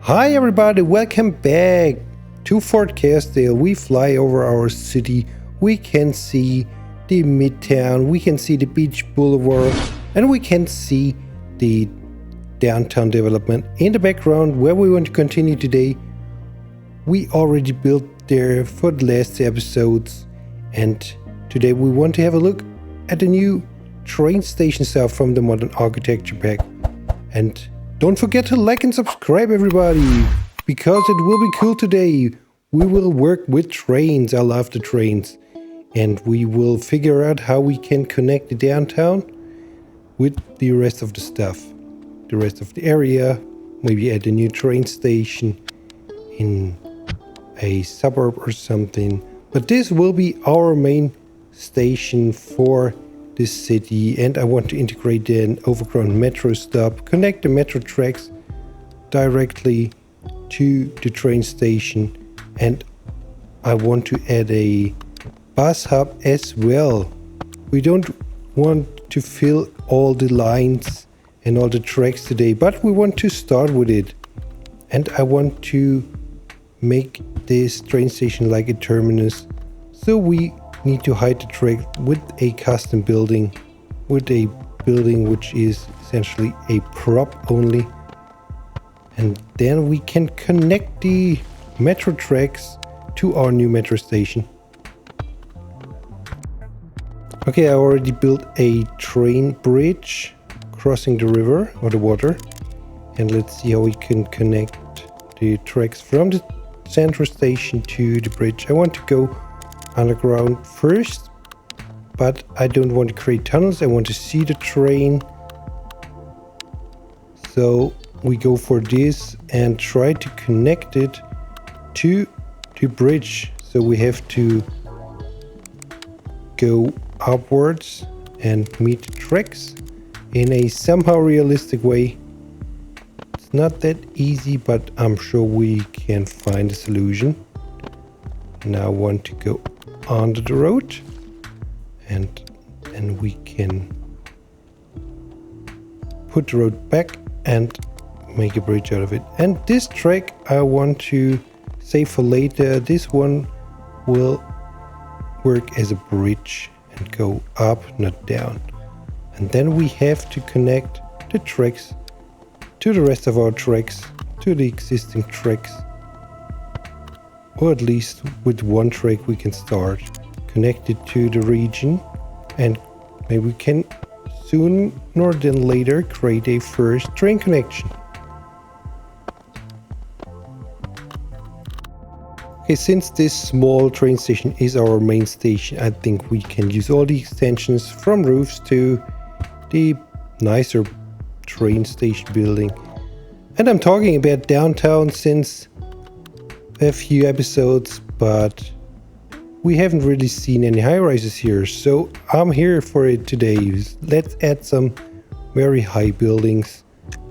Hi everybody, welcome back to Fort Chaosdale. We fly over our city, we can see the midtown, we can see the beach boulevard, and we can see the downtown development in the background where we want to continue today. We already built there for the last episodes, and today we want to have a look at the new train station stuff from the modern architecture pack. And don't forget to like and subscribe, everybody, because it will be cool today. We will work with trains. I love the trains. And we will figure out how we can connect the downtown with the rest of the stuff. The rest of the area. Maybe at a new train station in a suburb or something. But this will be our main station for this city, and I want to integrate an overground metro stop, connect the metro tracks directly to the train station, and I want to add a bus hub as well. We don't want to fill all the lines and all the tracks today, but we want to start with it, and I want to make this train station like a terminus, so we need to hide the track with a custom building, with a building which is essentially a prop only, and then we can connect the metro tracks to our new metro station. Okay, I already built a train bridge crossing the river or the water, and let's see how we can connect the tracks from the central station to the bridge. I want to go underground first, but I don't want to create tunnels. I want to see the train, so we go for this and try to connect it to the bridge. So we have to go upwards and meet the tracks in a somehow realistic way. It's not that easy, but I'm sure we can find a solution. Now I want to go onto the road, and we can put the road back and make a bridge out of it. And this track I want to save for later. This one will work as a bridge and go up, not down. And then we have to connect the tracks to the rest of our tracks, to the existing tracks. Or at least with one track we can start, connected to the region, and maybe we can sooner than later create a first train connection. Okay, since this small train station is our main station, I think we can use all the extensions from roofs to the nicer train station building. And I'm talking about downtown since a few episodes, but we haven't really seen any high-rises here, so I'm here for it today. Let's add some very high buildings.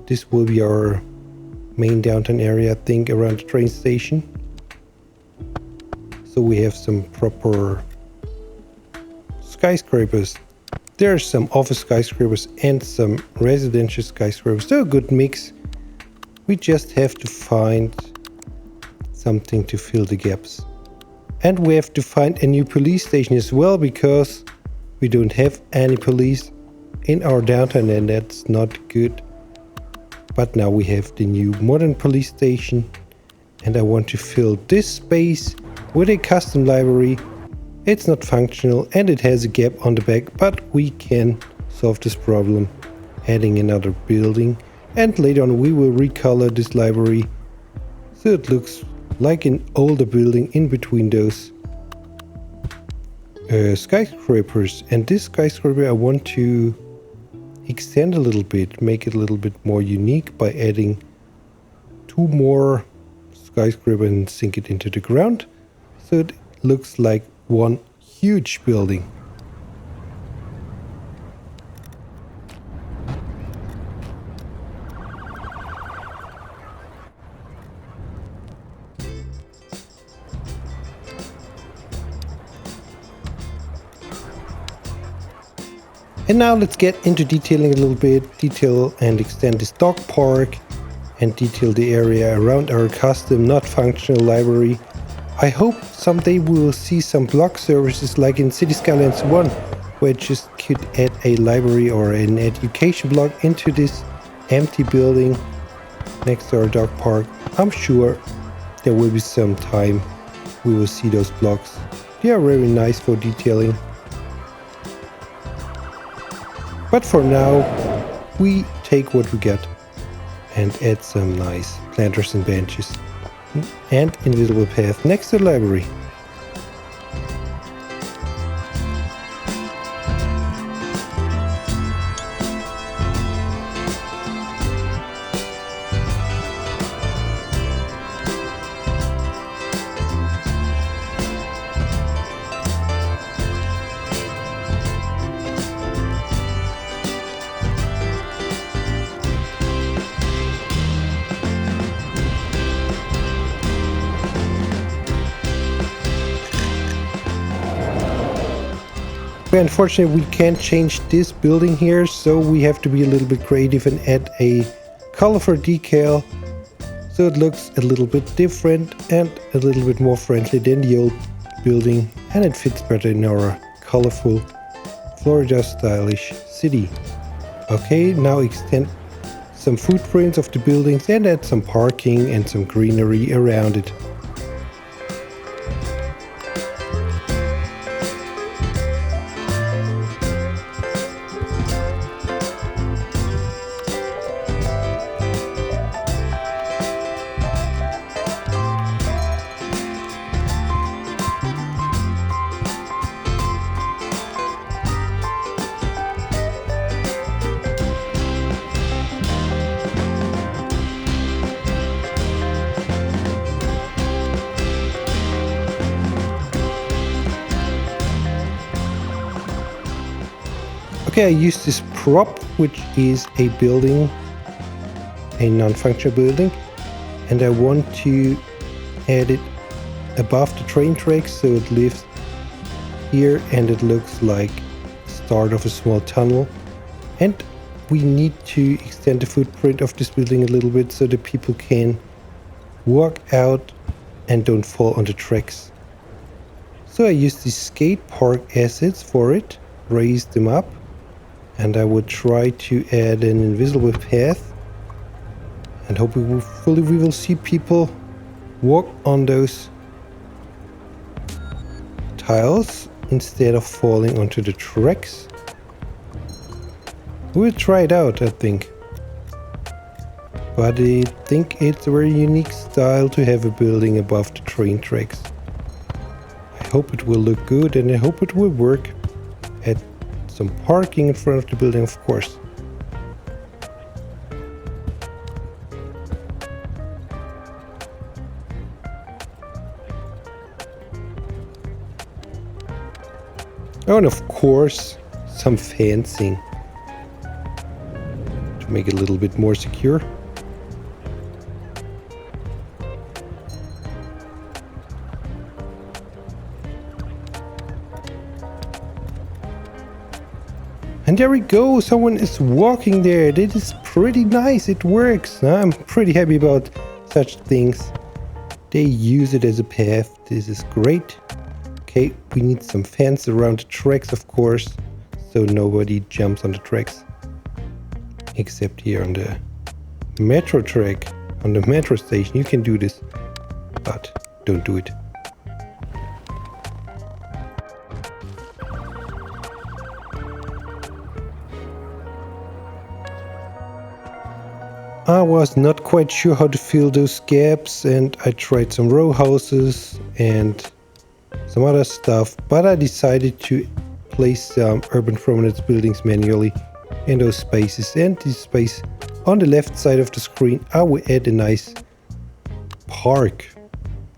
This will be our main downtown area, I think, around the train station. So we have some proper skyscrapers. There are some office skyscrapers and some residential skyscrapers. So a good mix. We just have to find something to fill the gaps. And we have to find a new police station as well, because we don't have any police in our downtown, and that's not good. But now we have the new modern police station, and I want to fill this space with a custom library. It's not functional and it has a gap on the back, but we can solve this problem adding another building, and later on we will recolor this library so it looks like an older building in between those skyscrapers. And this skyscraper I want to extend a little bit, make it a little bit more unique by adding two more skyscrapers and sink it into the ground, so it looks like one huge building. And now let's get into detailing a little bit, detail and extend this dog park and detail the area around our custom, not functional library. I hope someday we will see some block services like in City Skylines 1, where I just could add a library or an education block into this empty building next to our dog park. I'm sure there will be some time we will see those blocks. They are very nice for detailing. But for now, we take what we get and add some nice planters and benches and invisible path next to the library. Unfortunately, we can't change this building here, so we have to be a little bit creative and add a colorful decal so it looks a little bit different and a little bit more friendly than the old building, and it fits better in our colorful Florida stylish city. Okay, now extend some footprints of the buildings and add some parking and some greenery around it. Okay, I use this prop, which is a building, a non-functional building, and I want to add it above the train tracks so it lives here and it looks like the start of a small tunnel. And we need to extend the footprint of this building a little bit so that people can walk out and don't fall on the tracks. So I use these skate park assets for it, raise them up. And I would try to add an invisible path and hopefully we will see people walk on those tiles instead of falling onto the tracks. We'll try it out, I think. But I think it's a very unique style to have a building above the train tracks. I hope it will look good and I hope it will work. Add some parking in front of the building, of course. Oh, and of course, some fencing to make it a little bit more secure. And there we go, someone is walking there. That is pretty nice, it works. I'm pretty happy about such things. They use it as a path, this is great. Okay, we need some fence around the tracks, of course, so nobody jumps on the tracks. Except here on the metro track, on the metro station, you can do this, but don't do it. I was not quite sure how to fill those gaps and I tried some row houses and some other stuff, but I decided to place some urban prominence buildings manually in those spaces, and this space on the left side of the screen I will add a nice park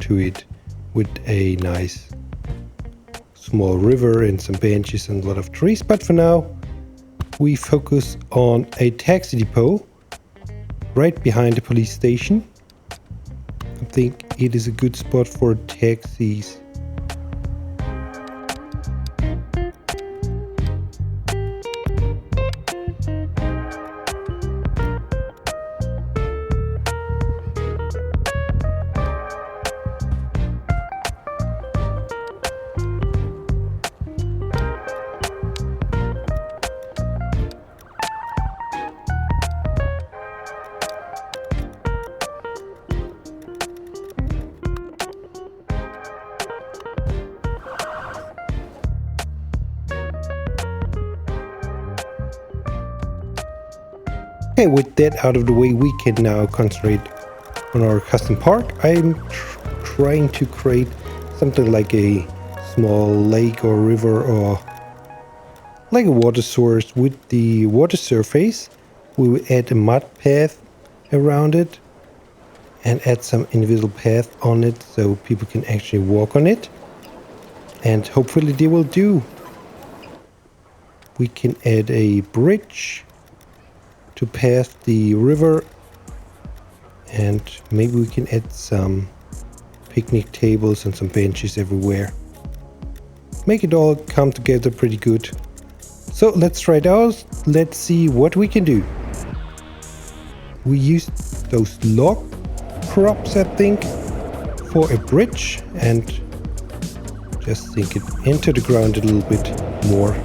to it with a nice small river and some benches and a lot of trees. But for now we focus on a taxi depot right behind the police station. I think it is a good spot for taxis. Okay, with that out of the way, we can now concentrate on our custom park. I'm trying to create something like a small lake or river or like a water source with the water surface. We will add a mud path around it and add some invisible path on it so people can actually walk on it. And hopefully they will do. We can add a bridge to pass the river, and maybe we can add some picnic tables and some benches everywhere. Make it all come together pretty good. So let's try it out. Let's see what we can do. We used those log props, I think, for a bridge, and just sink it into the ground a little bit more.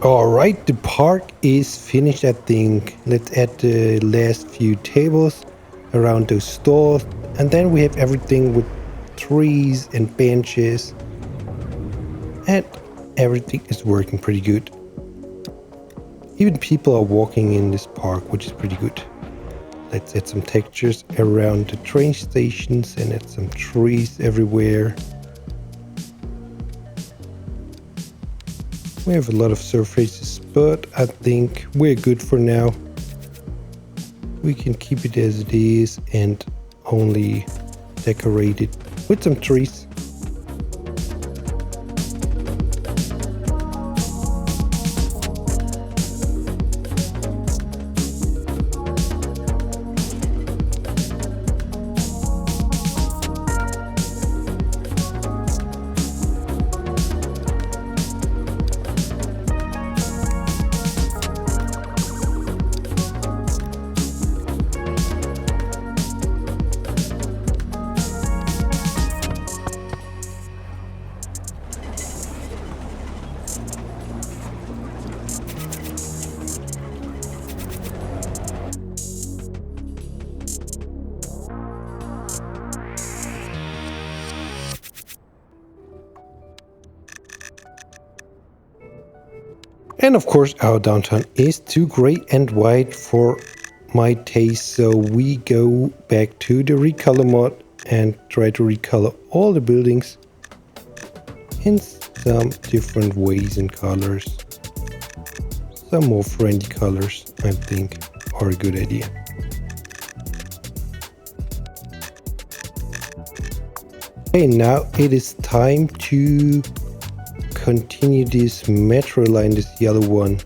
Alright, the park is finished, I think. Let's add the last few tables around those stalls, and then we have everything with trees and benches, and everything is working pretty good. Even people are walking in this park, which is pretty good. Let's add some textures around the train stations and add some trees everywhere. We have a lot of surfaces, but I think we're good for now. We can keep it as it is and only decorate it with some trees. And of course our downtown is too gray and white for my taste, so we go back to the recolor mod and try to recolor all the buildings in some different ways and colors. Some more friendly colors, I think, are a good idea. Okay, now it is time to continue this metro line, this yellow one.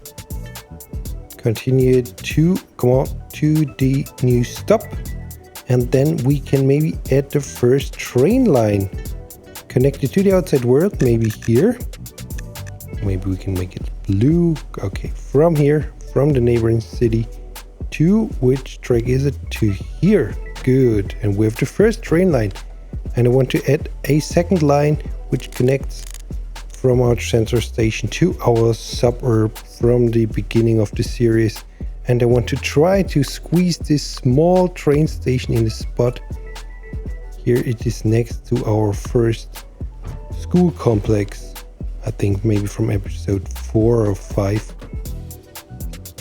Continue it to, come on, to the new stop. And then we can maybe add the first train line connected to the outside world, maybe here. Maybe we can make it blue. Okay, from here, from the neighboring city to, which track is it? To here. Good. And we have the first train line. And I want to add a second line which connects from our sensor station to our suburb from the beginning of the series. And I want to try to squeeze this small train station in the spot. Here it is next to our first school complex. I think maybe from episode 4 or 5.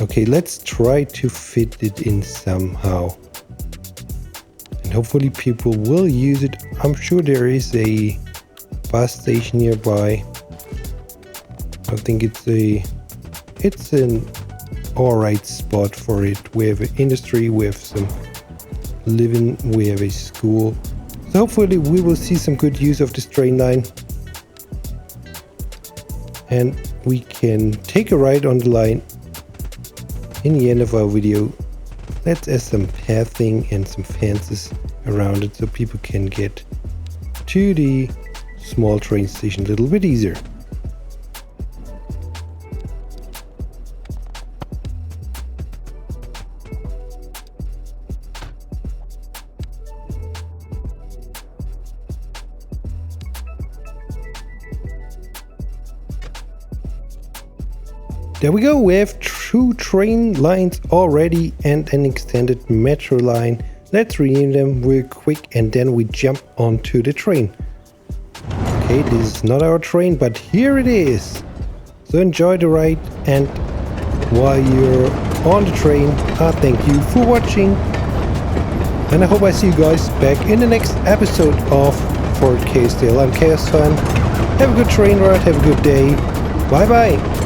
Okay, let's try to fit it in somehow. And hopefully people will use it. I'm sure there is a bus station nearby. I think it's an alright spot for it. We have an industry, we have some living, we have a school. So hopefully we will see some good use of this train line. And we can take a ride on the line. In the end of our video, let's add some pathing and some fences around it so people can get to the small train station a little bit easier. There we go, we have 2 train lines already and an extended metro line. Let's rename them real quick and then we jump onto the train. Okay, this is not our train, but here it is. So enjoy the ride, and while you're on the train, I thank you for watching. And I hope I see you guys back in the next episode of Fort Chaosdale. I'm Chaos Fan. Have a good train ride, have a good day. Bye bye.